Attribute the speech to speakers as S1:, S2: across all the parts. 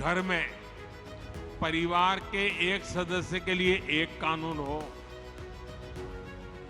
S1: घर में परिवार के एक सदस्य के लिए एक कानून हो,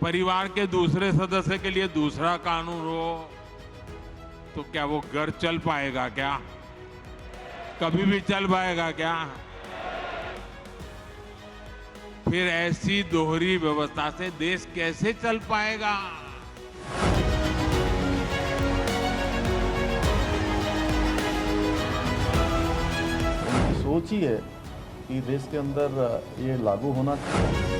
S1: परिवार के दूसरे सदस्य के लिए दूसरा कानून हो, तो क्या वो घर चल पाएगा क्या? कभी भी चल पाएगा क्या? फिर ऐसी दोहरी व्यवस्था से देश कैसे चल पाएगा?
S2: सोच ही है कि देश के अंदर ये लागू होना चाहिए।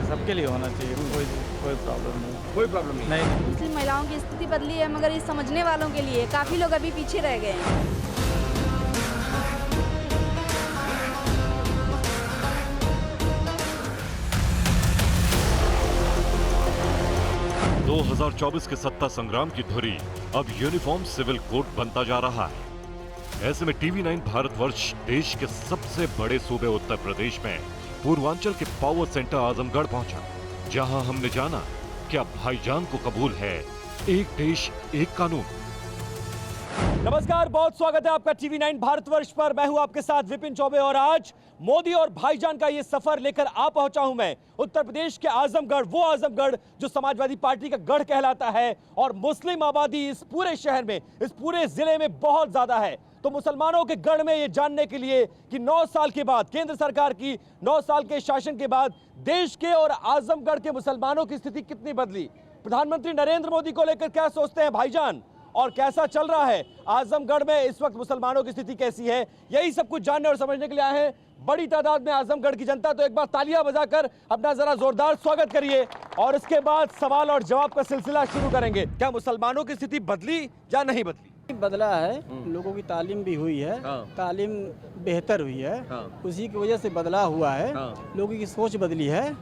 S3: सबके लिए होना चाहिए, कोई प्रॉब्लम नहीं।
S4: कोई प्रॉब्लम नहीं।
S5: मुस्लिम महिलाओं की स्थिति बदली है, मगर ये समझने वालों के लिए काफी लोग अभी पीछे रह गए हैं।
S6: दो 2024 के सत्ता संग्राम की धुरी अब यूनिफॉर्म सिविल कोड बनता जा रहा है। ऐसे में टीवी 9 भारतवर्ष देश के सबसे बड़े सूबे उत्तर प्रदेश में पूर्वांचल के पावर सेंटर आजमगढ़ पहुंचा, जहां हमने जाना क्या भाईजान को कबूल है एक देश एक कानून।
S4: नमस्कार, बहुत स्वागत है आपका टीवी 9 भारतवर्ष पर। मैं हूं आपके साथ विपिन चौबे और आज मोदी और भाईजान का ये सफर लेकर आ पहुंचा हूं मैं उत्तर प्रदेश के आजमगढ़, वो आजमगढ़ जो समाजवादी पार्टी का गढ़ कहलाता है और मुस्लिम आबादी इस पूरे शहर में, इस पूरे जिले में बहुत ज्यादा है। तो मुसलमानों के गढ़ में ये जानने के लिए कि 9 साल के बाद, केंद्र सरकार की 9 साल के शासन के बाद देश के और आजमगढ़ के मुसलमानों की स्थिति कितनी बदली, प्रधानमंत्री नरेंद्र मोदी को लेकर क्या सोचते हैं भाईजान और कैसा चल रहा है आजमगढ़ में इस वक्त मुसलमानों की स्थिति कैसी है, यही सब कुछ जानने और समझने के लिए आए हैं बड़ी तादाद में आजमगढ़ की जनता। तो एक बार तालियां बजाकर अपना जरा जोरदार स्वागत करिए और इसके बाद सवाल और जवाब का सिलसिला शुरू करेंगे। क्या मुसलमानों की स्थिति बदली या नहीं बदली?
S3: बदला है, लोगों की तालीम भी हुई है, तालीम बेहतर हुई है, उसी की वजह से बदला हुआ है, लोगों की सोच बदली है,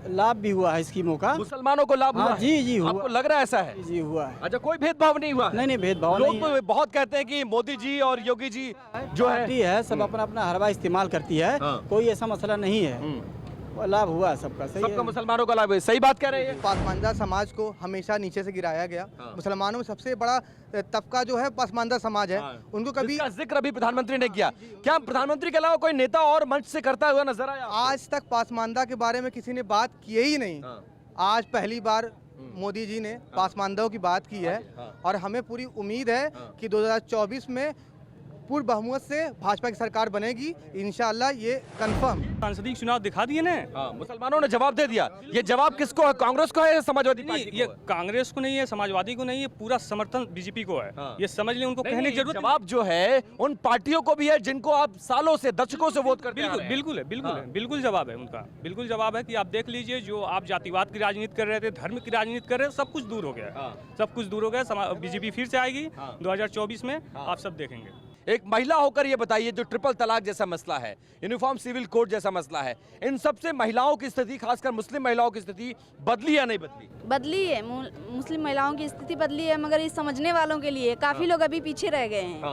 S3: लाभ भी हुआ है स्कीमों का।
S4: मुसलमानों को लाभ हुआ?
S3: जी हुआ।
S4: आपको लग रहा है ऐसा है?
S3: जी हुआ है।
S4: अच्छा, कोई भेदभाव नहीं हुआ?
S3: नहीं भेदभाव नहीं।
S4: लोग तो बहुत कहते हैं कि मोदी जी और योगी जी जो है
S3: सब अपना अपना हरवा इस्तेमाल करती है, कोई ऐसा मसला नहीं है, लाभ हुआ सबका। सही
S4: सबका मुसलमानों का लाभ है, सही बात कह रहे हैं।
S7: पसमानदा समाज को हमेशा नीचे से गिराया गया। मुसलमानों में सबसे बड़ा तबका जो है पसमानदा समाज है, उनको कभी
S4: जिक्र अभी प्रधानमंत्री ने किया। क्या प्रधानमंत्री के अलावा कोई नेता और मंच से करता हुआ नजर आया?
S7: आज तक पसमानदा के बारे में किसी ने बात की ही नहीं। आज पहली बार मोदी जी ने पसमानदाओं की बात की है और हमें पूरी उम्मीद है कि 2024 में पूर्ण बहुमत से भाजपा की सरकार बनेगी, इंशाल्लाह, ये कंफर्म।
S8: सांसदीय चुनाव दिखा दिए ना।
S4: मुसलमानों ने जवाब दे दिया। ये जवाब किसको है? कांग्रेस को है या समाजवादी पार्टी को?
S8: ये कांग्रेस को नहीं है, समाजवादी को नहीं है, पूरा समर्थन बीजेपी को है। ये समझ लें, उनको कहने की जरूरत।
S4: जवाब जो है उन पार्टियों को भी है जिनको आप सालों से, दशकों से वोट करते हैं।
S8: बिल्कुल जवाब है उनका, बिल्कुल जवाब है कि आप देख लीजिए, जो आप जातिवाद की राजनीति कर रहे थे, धर्म की राजनीति कर रहे थे, सब कुछ दूर हो गया, सब कुछ दूर हो गया। बीजेपी फिर से आएगी 2024 में, आप सब देखेंगे।
S4: एक महिला होकर ये बताइए, जो ट्रिपल तलाक जैसा मसला है, यूनिफॉर्म सिविल कोड जैसा मसला है, इन सबसे महिलाओं की स्थिति, खासकर मुस्लिम महिलाओं की स्थिति बदली या नहीं बदली?
S5: बदली है, मुस्लिम महिलाओं की स्थिति बदली है, मगर ये समझने वालों के लिए काफी लोग अभी पीछे रह गए हैं।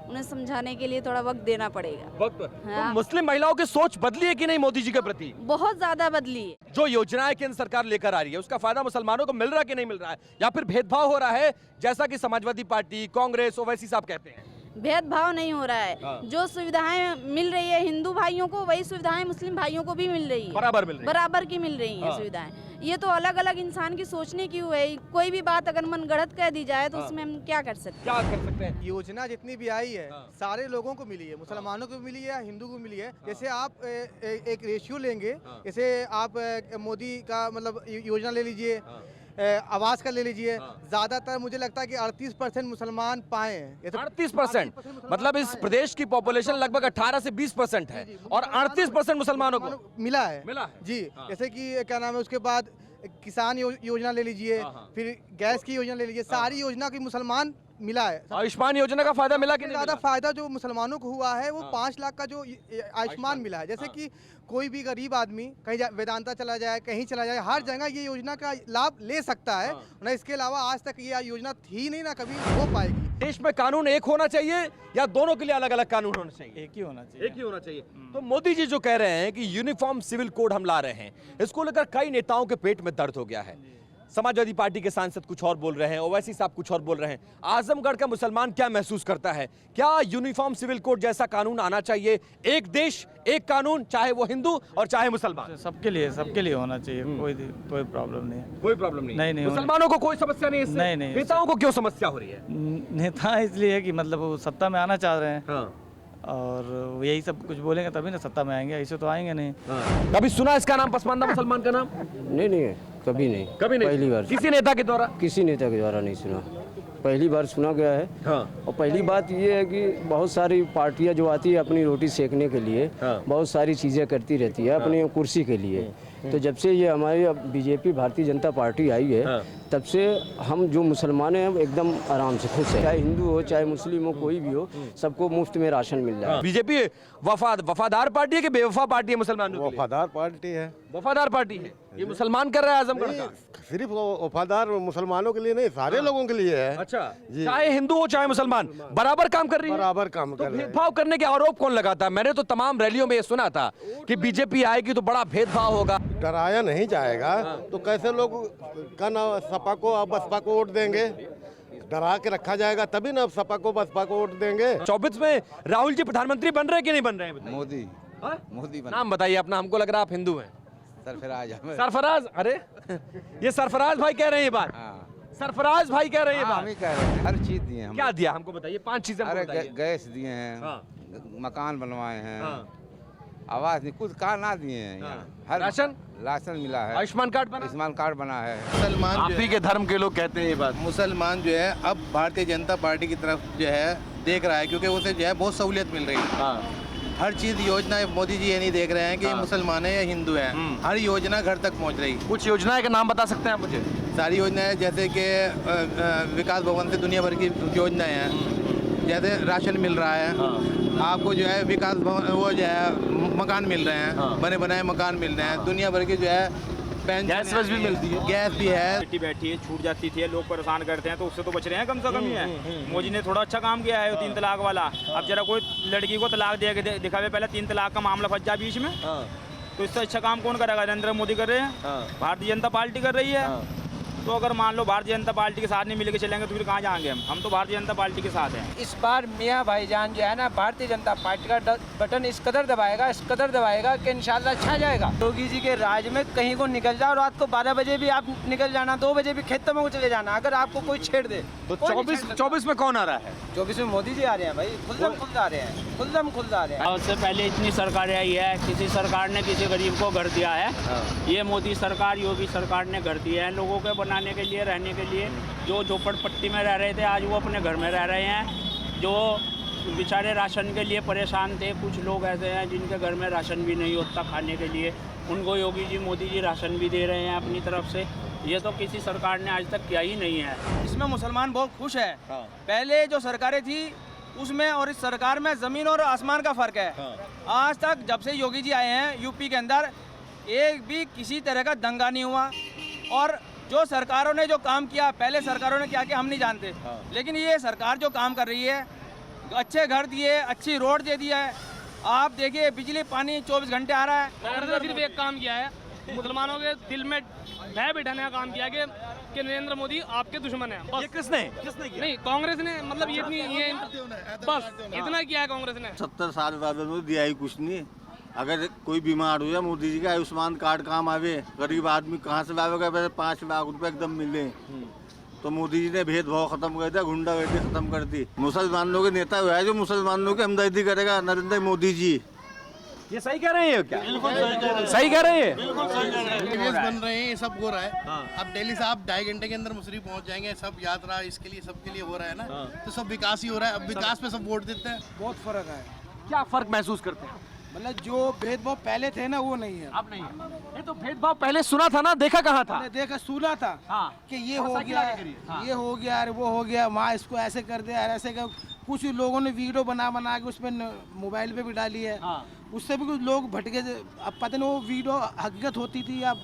S5: उन्हें समझाने के लिए थोड़ा वक्त देना पड़ेगा।
S4: वक्त? तो मुस्लिम महिलाओं की सोच बदली है कि नहीं मोदी जी के प्रति?
S5: बहुत ज्यादा बदली है।
S4: जो योजनाएं केंद्र सरकार लेकर आ रही है, उसका फायदा मुसलमानों को मिल रहा है कि नहीं मिल रहा है, या फिर भेदभाव हो रहा है जैसा कि समाजवादी पार्टी, कांग्रेस, ओवैसी साहब कहते हैं?
S5: भेदभाव नहीं हो रहा है। जो सुविधाएं मिल रही है हिंदू भाइयों को, वही सुविधाएं मुस्लिम भाइयों को भी मिल रही है,
S4: बराबर मिल रही है,
S5: बराबर की मिल रही है सुविधाएं। ये तो अलग अलग इंसान की सोचने की हुई है। कोई भी बात अगर मन गढ़त कह दी जाए तो उसमें हम क्या कर सकते
S4: हैं?
S7: योजना जितनी भी आई है सारे लोगों को मिली है, मुसलमानों को भी मिली है, हिंदू को मिली है। जैसे आप एक रेशियो लेंगे, जैसे आप मोदी का मतलब योजना ले लीजिए, आवास का ले लीजिए, ज्यादातर मुझे लगता है कि 38% मुसलमान पाए हैं।
S4: 38%? मतलब इस प्रदेश की पॉपुलेशन लगभग 18 से 20% है और 38% मुसलमानों को
S7: मिला है जी। जैसे कि क्या नाम है, उसके बाद किसान योजना ले लीजिए, फिर गैस की योजना ले लीजिए, सारी योजना की मुसलमान मिला है।
S4: आयुष्मान योजना का फायदा मिला कि नहीं
S7: ज़्यादा
S4: मिला?
S7: फायदा जो मुसलमानों को हुआ है वो 5 लाख का जो आयुष्मान मिला है। जैसे कि कोई भी गरीब आदमी कहीं वेदांता चला जाए, कहीं चला जाए, हर जगह ये योजना का लाभ ले सकता है ना। इसके अलावा आज तक ये योजना थी नहीं, ना कभी हो पाएगी।
S4: देश में कानून एक होना चाहिए या दोनों के लिए अलग अलग कानून होना चाहिए?
S3: एक ही होना चाहिए।
S4: एक ही होना चाहिए। तो मोदी जी जो कह रहे हैं कि यूनिफॉर्म सिविल कोड हम ला रहे हैं, इसको लेकर कई नेताओं के पेट में दर्द हो गया है। समाजवादी पार्टी के सांसद कुछ और बोल रहे हैं, ओवैसी साहब कुछ और बोल रहे हैं। आजमगढ़ का मुसलमान क्या महसूस करता है? क्या यूनिफॉर्म सिविल कोड जैसा कानून आना चाहिए? एक देश एक कानून, चाहे वो हिंदू और चाहे मुसलमान।
S3: सबके लिए होना चाहिए। कोई प्रॉब्लम नहीं है।
S4: कोई प्रॉब्लम नहीं।
S3: नहीं
S4: मुसलमानों को कोई समस्या नहीं है इससे?
S3: नहीं।
S4: नेताओं को क्यों समस्या हो रही है?
S3: नेता इसलिए है कि मतलब वो सत्ता में आना चाह रहे हैं।
S4: हाँ।
S3: और यही सब कुछ बोलेंगे तभी ना सत्ता में आएंगे, ऐसे तो आएंगे नहीं।
S4: कभी सुना इसका नाम, पसमानदा मुसलमान का नाम?
S9: नहीं, कभी नहीं।
S4: पहली बार किसी नेता के द्वारा?
S9: किसी नेता के द्वारा नहीं सुना, पहली बार सुना गया है।
S4: हाँ।
S9: और पहली बात ये है कि बहुत सारी पार्टियां जो आती है अपनी रोटी सेकने के लिए, बहुत सारी चीज़ें करती रहती है अपनी कुर्सी के लिए। तो जब से ये हमारी बीजेपी भारतीय जनता पार्टी आई है, तब से हम जो मुसलमान हैं एकदम आराम से खुश हैं। चाहे हिंदू हो चाहे मुस्लिम हो, कोई भी हो, सबको मुफ्त में राशन मिल रहा है।
S4: बीजेपी वफादार पार्टी है कि बेवफा पार्टी है मुसलमानों के लिए?
S10: वफादार पार्टी है।
S4: वफादार पार्टी है। ये मुसलमान कर रहा है आजमगढ़ का?
S10: सिर्फ वफादार मुसलमानों के लिए नहीं, सारे लोगों के लिए है।
S4: अच्छा, चाहे हिंदू हो चाहे मुसलमान, बराबर काम कर रही है?
S10: बराबर काम
S4: तो
S10: कर रहे हैं।
S4: भेदभाव करने के आरोप कौन लगाता है? मैंने तो तमाम रैलियों में ये सुना था कि बीजेपी आएगी तो बड़ा भेदभाव होगा।
S10: डराया नहीं जाएगा तो कैसे लोग का ना सपा को और बसपा को वोट देंगे? डरा के रखा जाएगा तभी ना सपा को बसपा को वोट देंगे।
S4: 24 में राहुल जी प्रधानमंत्री बन रहे हैं कि नहीं बन रहे हैं?
S11: मोदी
S4: मोदी नाम बताइए अपना, हमको लग रहा है आप हिंदू हैं। सरफराज? अरे ये सरफराज भाई कह रहे हैं ये बात? सरफराज भाई कह रहे हैं ये बात?
S11: हम ही कह रहे हैं, हर चीज दिए हम।
S4: क्या दिया हमको बताइए, 5 चीजें हमको
S11: अरे
S4: बताइए।
S11: गैस दिए हैं, मकान बनवाए हैं, आवास नहीं, कुछ कहा ना दिए हैं यहाँ। हर राशन मिला है,
S4: आयुष्मान कार्ड बना,
S11: आयुष्मान कार्ड बना है।
S12: मुसलमान
S4: आप ही के धर्म के लोग कहते हैं ये बात।
S12: मुसलमान जो है अब भारतीय जनता पार्टी की तरफ जो है देख रहा है, क्योंकि उसे जो है बहुत सहूलियत मिल रही है। हर चीज योजना मोदी जी ये नहीं देख रहे हैं कि मुसलमान है या हिंदू है, हर योजना घर तक पहुंच रही।
S4: कुछ योजनाएं का नाम बता सकते हैं आप मुझे?
S12: सारी योजनाएं जैसे कि विकास भवन से दुनिया भर की योजनाएं हैं, जैसे राशन मिल रहा है आपको, जो है विकास भवन वो जो है मकान मिल रहे हैं, बने बनाए मकान मिल रहे हैं, दुनिया भर की जो है
S4: गैस भी मिलती है,
S12: गैस भी है।
S13: बैठी है, छूट जाती थी, लोग परेशान करते हैं, तो उससे तो बच रहे हैं कम से कम ही है। मोदी ने थोड़ा अच्छा काम किया है 3 तलाक वाला। अब जरा कोई लड़की को तलाक दे के दिखावे, पहले 3 तलाक का मामला फंस जाए बीच में, तो इससे अच्छा काम कौन करेगा? नरेंद्र मोदी कर रहे हैं, भारतीय जनता पार्टी कर रही है। तो अगर मान लो भारतीय जनता पार्टी के साथ नहीं मिलकर चलेंगे तो फिर कहाँ जाएंगे हम तो भारतीय जनता पार्टी के साथ हैं।
S14: इस बार मियाँ भाईजान जो है ना भारतीय जनता पार्टी का बटन इस कदर दबाएगा कि इंशाल्लाह छा जाएगा। योगी जी के राज में कहीं को निकल जाओ, रात को 12 बजे भी आप निकल जाना, 2 बजे भी खेतों में चले जाना, अगर आपको कोई छेड़ दे
S4: तो 24 में कौन आ रहा है?
S14: 24 में मोदी जी आ रहे हैं भाई, खुद आ रहे हैं, खुद आ रहे हैं।
S13: उससे पहले इतनी सरकारें आई है, किसी सरकार ने किसी गरीब को घर दिया है? ये मोदी सरकार, योगी सरकार ने घर दिया है लोगों के बनाने के लिए, रहने के लिए। जो झोपड़पट्टी में रह रहे थे आज वो अपने घर में रह रहे हैं। जो बेचारे राशन के लिए परेशान थे, कुछ लोग ऐसे हैं जिनके घर में राशन भी नहीं होता खाने के लिए, उनको योगी जी मोदी जी राशन भी दे रहे हैं अपनी तरफ से। ये तो किसी सरकार ने आज तक किया ही नहीं है।
S14: इसमें मुसलमान बहुत खुश है। पहले जो सरकारें थी उसमें और इस सरकार में ज़मीन और आसमान का फ़र्क है। आज तक जब से योगी जी आए हैं यूपी के अंदर एक भी किसी तरह का दंगा नहीं हुआ, और जो सरकारों ने जो काम किया, पहले सरकारों ने क्या किया हम नहीं जानते, लेकिन ये सरकार जो काम कर रही है, अच्छे घर दिए, अच्छी रोड दे दिया है। आप देखिए बिजली पानी 24 घंटे आ रहा है।
S8: कांग्रेस ने सिर्फ एक काम किया है, मुसलमानों के दिल में भय बिठाने का काम किया कि नरेंद्र मोदी आपके दुश्मन है। बस।
S4: ये किसने किया?
S8: नहीं, कांग्रेस ने, मतलब ये बस इतना किया है कांग्रेस ने।
S12: 70 साल बाद दिया ही कुछ नहीं। अगर कोई बीमार हो जाए मोदी जी का आयुष्मान कार्ड काम आवे, गरीब आदमी कहाँ से लावेगा? 5 लाख रुपए एकदम मिले। तो मोदी जी ने भेदभाव खत्म कर दिया, गुंडागर्दी खत्म कर दी। मुसलमानों के नेता हुआ है जो मुसलमानों की हमदर्दी करेगा, नरेंद्र मोदी जी।
S4: ये सही कह रहे हैं क्या? सही कह रहे हैं।
S7: बन रहे हैं, ये सब हो रहा है। अब दिल्ली से आप 2.5 घंटे के अंदर मुसरी पहुंच जाएंगे, सब यात्रा इसके लिए सबके लिए हो रहा है ना, तो सब विकास ही हो रहा है। अब विकास पे सब वोट देते हैं।
S14: बहुत फर्क है।
S4: क्या फर्क महसूस करते हैं?
S7: मतलब जो भेदभाव पहले थे ना वो नहीं है,
S4: अब नहीं है। ये तो भेदभाव पहले सुना था ना, देखा कहाँ था?
S7: हमने देखा सुना था कि ये हो गया, ये हो गया, अरे वो हो गया, वहाँ इसको ऐसे कर दिया, ऐसे कर। कुछ लोगों ने वीडियो बना के उसमें मोबाइल पे भी डाली है, उससे भी कुछ लोग भटके। अब पता नहीं वो वीडियो हकीकत होती थी या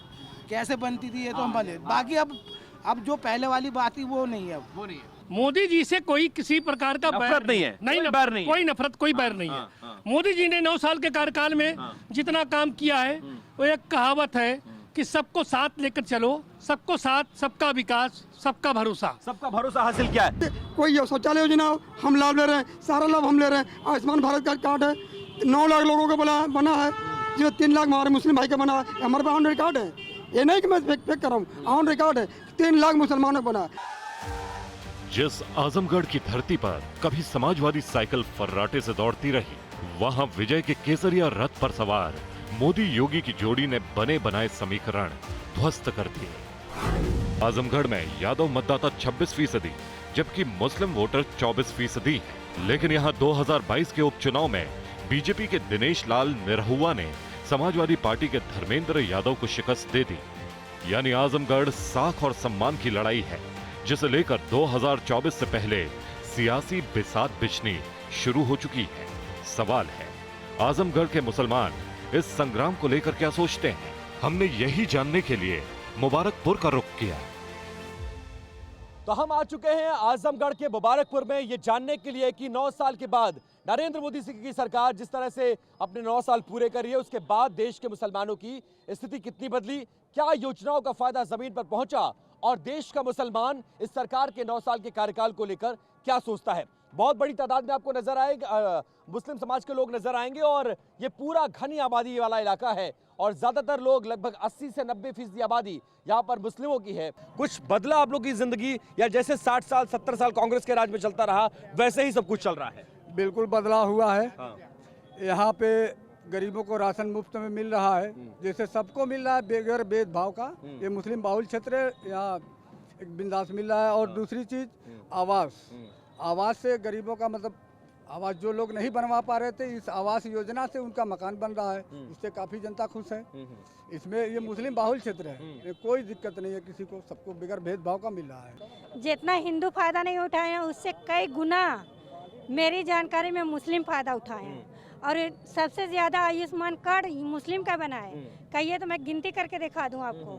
S7: कैसे बनती थी, ये तो हम बने। बाकी अब जो पहले वाली बात थी वो नहीं है, वो नहीं है।
S15: मोदी जी से कोई किसी प्रकार का
S4: नफरत नहीं है,
S15: नहीं बैर नहीं, कोई नफरत, कोई बैर नहीं है। मोदी जी ने 9 साल के कार्यकाल में जितना काम किया है, वो एक कहावत है कि सबको साथ लेकर चलो, सबको साथ, सबका विकास, सबका भरोसा।
S4: सबका भरोसा हासिल किया है।
S16: कोई शौचालय योजना हम लाभ ले रहे हैं, सारा लाभ हम ले रहे हैं। आयुष्मान भारत का कार्ड है, 9 लाख लोगों को बना है, जिसमें 3 लाख हमारे मुस्लिम भाई का बना है। हमारे पास ऑन रिकॉर्ड है, ये नहीं कि मैं फेक कर रहा हूँ, ऑन रिकॉर्ड है, 3 लाख मुसलमानों को बना है।
S6: जिस आजमगढ़ की धरती पर कभी समाजवादी साइकिल फर्राटे से दौड़ती रही, वहां विजय के केसरिया रथ पर सवार मोदी योगी की जोड़ी ने बने बनाए समीकरण ध्वस्त कर दिए। आजमगढ़ में यादव मतदाता 26%, जबकि मुस्लिम वोटर 24% है। लेकिन यहां 2022 के उपचुनाव में बीजेपी के दिनेश लाल निरहुआ ने समाजवादी पार्टी के धर्मेंद्र यादव को शिकस्त दे दी। यानी आजमगढ़ साख और सम्मान की लड़ाई है, जिसे लेकर 2024 से पहले सियासी बिसात बिछनी शुरू हो चुकी है। सवाल है, आजमगढ़ के मुसलमान इस संग्राम को लेकर क्या सोचते हैं? हमने यही जानने के लिए मुबारकपुर का रुख किया।
S4: तो हम आ चुके हैं आजमगढ़ के मुबारकपुर में ये जानने के लिए कि 9 साल के बाद नरेंद्र मोदी जी की सरकार जिस तरह से अपने 9 साल पूरे कर रही है, उसके बाद देश के मुसलमानों की स्थिति कितनी बदली, क्या योजनाओं का फायदा जमीन पर पहुंचा और देश का मुसलमान इस सरकार के 9 साल के कार्यकाल को लेकर क्या सोचता है। बहुत बड़ी तादाद में आपको नजर आएगा, मुस्लिम समाज के लोग नजर आएंगे और ये पूरा घनी आबादी वाला इलाका है और ज्यादातर लोग, लगभग 80 से 90% आबादी यहाँ पर मुस्लिमों की है। कुछ बदला आप लोग की जिंदगी, या जैसे 60 साल 70 साल कांग्रेस के राज में चलता रहा वैसे ही सब कुछ चल रहा है?
S3: बिल्कुल बदलाव हुआ है। यहाँ पे गरीबों को राशन मुफ्त में मिल रहा है, जैसे सबको मिल रहा है बगैर भेदभाव का। ये मुस्लिम बाहुल क्षेत्र है, यहाँ एक बिंदास मिल रहा है। और दूसरी चीज आवास से गरीबों का, मतलब आवास जो लोग नहीं बनवा पा रहे थे, इस आवास योजना से उनका मकान बन रहा है, इससे काफी जनता खुश है। इसमें ये मुस्लिम बाहुल क्षेत्र है, कोई दिक्कत नहीं है किसी को, सबको बगैर भेदभाव का मिल रहा है।
S17: जितना हिंदू फायदा नहीं उठाए हैं, उससे कई गुना मेरी जानकारी में मुस्लिम फायदा उठाए हैं। और सबसे ज्यादा आयुष्मान कार्ड मुस्लिम का बना है, कहिए तो मैं गिनती करके दिखा दूं आपको।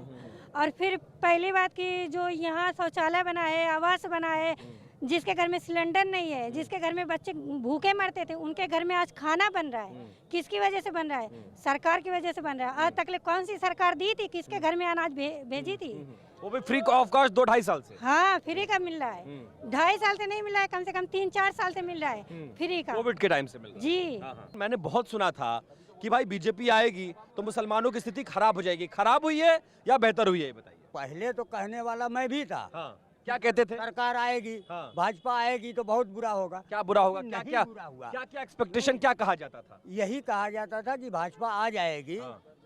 S17: और फिर पहली बात कि जो यहाँ शौचालय बना है, आवास बना है, जिसके घर में सिलेंडर नहीं है, जिसके घर में बच्चे भूखे मरते थे, उनके घर में आज खाना बन रहा है। किसकी वजह से बन रहा है? सरकार की वजह से बन रहा है। आज तक कौन सी सरकार दी थी, किसके घर में अनाज भेजी थी?
S4: वो भी फ्री ऑफ कॉस्ट 2-2.5 साल से।
S17: हाँ, फ्री का मिल रहा है। 2.5 साल से नहीं मिल रहा है, कम से कम 3-4 साल से मिल रहा है फ्री का।
S4: कोविड के टाइम से मिल रहा है।
S17: जी।
S4: मैंने बहुत सुना था कि भाई बीजेपी आएगी तो मुसलमानों की स्थिति खराब हो जाएगी। खराब हुई है या बेहतर हुई है, ये बताइए।
S18: पहले तो कहने वाला मैं भी था।
S4: क्या कहते थे?
S18: सरकार आएगी, भाजपा आएगी तो बहुत बुरा होगा।
S4: क्या बुरा होगा? क्या क्या
S18: बुरा हुआ?
S4: क्या क्या एक्सपेक्टेशन क्या कहा जाता था?
S18: यही कहा जाता था कि भाजपा आ जाएगी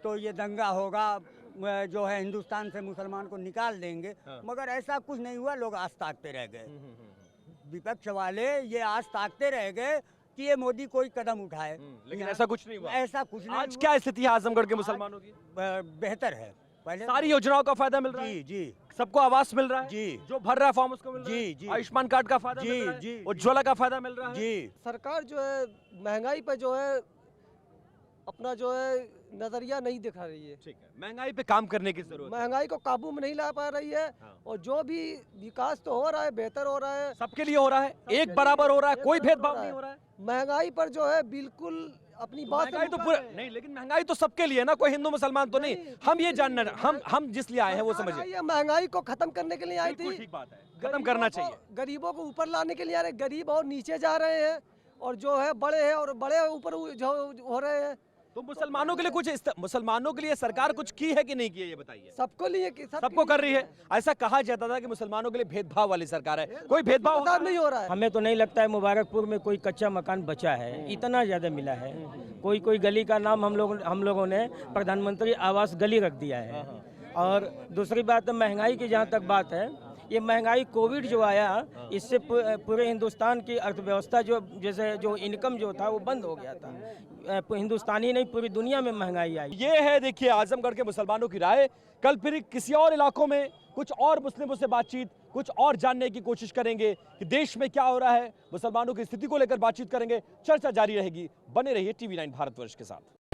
S18: तो ये दंगा होगा, जो है हिंदुस्तान से मुसलमान को निकाल देंगे। मगर ऐसा कुछ नहीं हुआ, लोग आस ताकते रह गए। विपक्ष वाले ये आस ताकते रह गए कि ये मोदी कोई कदम उठाए,
S4: लेकिन ऐसा कुछ नहीं हुआ।
S18: ऐसा कुछ नहीं।
S4: आज क्या स्थिति है आजमगढ़ के मुसलमानों की?
S18: बेहतर है। पहले
S4: सारी योजनाओं का फायदा मिल रहा है।
S18: जी।
S4: सबको आवास मिल रहा है।
S18: जी।
S4: जो भर रहा है फॉर्म उसको मिल रहा है।
S18: जी।
S4: आयुष्मान कार्ड का फायदा मिल रहा है।
S18: जी।
S4: उज्ज्वला का फायदा मिल रहा है।
S18: जी।
S19: सरकार जो है महंगाई पर जो है अपना जो है नजरिया नहीं दिखा रही है।
S4: ठीक है, महंगाई पे काम करने की जरूरत है।
S19: महंगाई को काबू में नहीं ला पा रही है। और जो भी विकास तो हो रहा है, बेहतर हो रहा है,
S4: सबके लिए हो रहा है, एक बराबर हो रहा है, कोई भेदभाव नहीं हो रहा है।
S19: महंगाई पर जो है बिल्कुल अपनी बात
S4: महंगाई तो पूरा नहीं, लेकिन महंगाई तो सबके लिए ना, कोई हिंदू मुसलमान तो नहीं। हम ये जानना, हम जिस लिए आए हैं वो समझिए।
S19: महंगाई को खत्म करने के लिए आई थी।
S4: ठीक बात है, खत्म करना चाहिए।
S19: गरीबों को ऊपर लाने के लिए आ रहे, गरीब और नीचे जा रहे हैं, और जो है बड़े हैं और बड़े ऊपर हो रहे हैं।
S4: तो मुसलमानों के लिए कुछ, मुसलमानों के लिए सरकार कुछ की है कि नहीं की है, ये बताइए।
S19: सबको लिए,
S4: सबको कर रही है। ऐसा कहा जाता था कि मुसलमानों के लिए भेदभाव वाली सरकार है, कोई भेदभाव
S19: नहीं हो रहा है।
S13: हमें तो नहीं लगता है मुबारकपुर में कोई कच्चा मकान बचा है, इतना ज्यादा मिला है। कोई गली का नाम हम लोगों ने प्रधानमंत्री आवास गली रख दिया है। और दूसरी बात, महंगाई की जहाँ तक बात है,
S14: ये महंगाई कोविड जो आया इससे पूरे हिंदुस्तान की अर्थव्यवस्था जो जैसे जो इनकम जो था वो बंद हो गया था। हिंदुस्तानी नहीं पूरी दुनिया में महंगाई आई।
S4: ये है देखिए आजमगढ़ के मुसलमानों की राय। कल फिर किसी और इलाकों में कुछ और मुस्लिमों से बातचीत, कुछ और जानने की कोशिश करेंगे कि देश में क्या हो रहा है, मुसलमानों की स्थिति को लेकर बातचीत करेंगे। चर्चा जारी रहेगी, बने रहिए TV9 भारतवर्ष के साथ।